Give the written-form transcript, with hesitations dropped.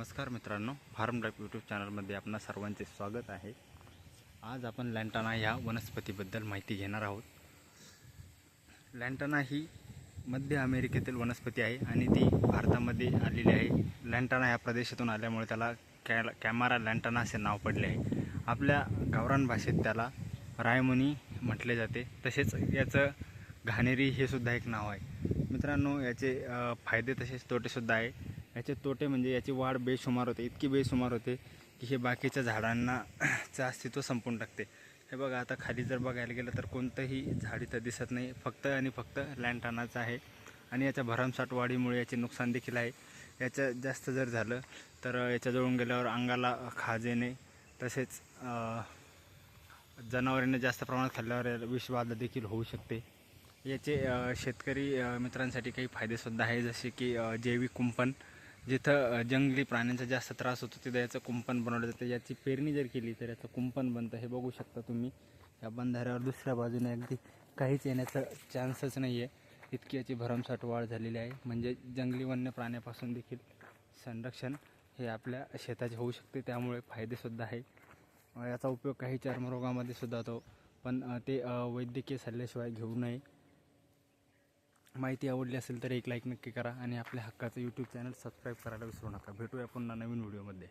नमस्कार मित्रांनो, form life YouTube चॅनलमध्ये आपणा सर्वांचे स्वागत आहे। आज आपण लँटाना ह्या वनस्पतीबद्दल माहिती घेणार आहोत। लँटाना ही मध्य अमेरिकेतील वनस्पती आहे आणि ती भारतामध्ये आलेली आहे। लँटाना ह्या प्रदेशातून आल्यामुळे त्याला कॅमारा लँटाना असे नाव पडले आहे। आपल्या गावरान भाषेत त्याला रायमुनी म्हटले जाते। तसेच याचं घाणेरी हे सुद्धा एक नाव आहे। मित्रांनो, याचे फायदे तसेच तोटे सुद्धा आहे। याचे तोटे म्हणजे याची वाढ बेशुमार होते, इतकी बेशुमार होते की हे बाकीच्या झाडांना अस्तित्व संपवून टाकते। हे बघा, आता खाली जर बघायला गेलं तर कोणतंही झाड इथं दिसत नाही, फक्त आणि फक्त लँटानाचं आहे। आणि याच्या भरमसाठ वाढीमुळे याचे नुकसान देखील आहे। याचं जास्त जर झालं तर याच्या जवळून गेल्यावर अंगाला खाज येणे, तसेच जनावरांनी जास्त प्रमाणात खाल्ल्यावर विषबाधा देखील होऊ शकते। याचे शेतकरी मित्रांसाठी काही फायदेसुद्धा आहे, जसे की जैविक कुंपण। जिथं जंगली प्राण्यांचा जास्त त्रास होतो तिथं याचं कुंपण बनवलं जातं। याची पेरणी जर केली तर याचं कुंपण बनतं। हे बघू शकता तुम्ही, या बंधाऱ्यावर दुसऱ्या बाजूने अगदी काहीच येण्याचं चान्सच नाही आहे, इतकी याची भरमसाठ वाढ झालेली आहे। म्हणजे जंगली वन्य प्राण्यापासून देखील संरक्षण हे आपल्या शेताचे होऊ शकते। त्यामुळे फायदेसुद्धा आहे। याचा उपयोग काही चर्मरोगामध्ये सुद्धा होतो, पण ते वैद्यकीय सल्ल्याशिवाय घेऊ नये। माहिती आवडली असेल तर एक लाईक नक्की करा आणि आपल्या हक्काचं यूट्यूब चॅनल सबस्क्राईब करायला विसरू नका। भेटूया पुन्हा नवीन व्हिडिओमध्ये।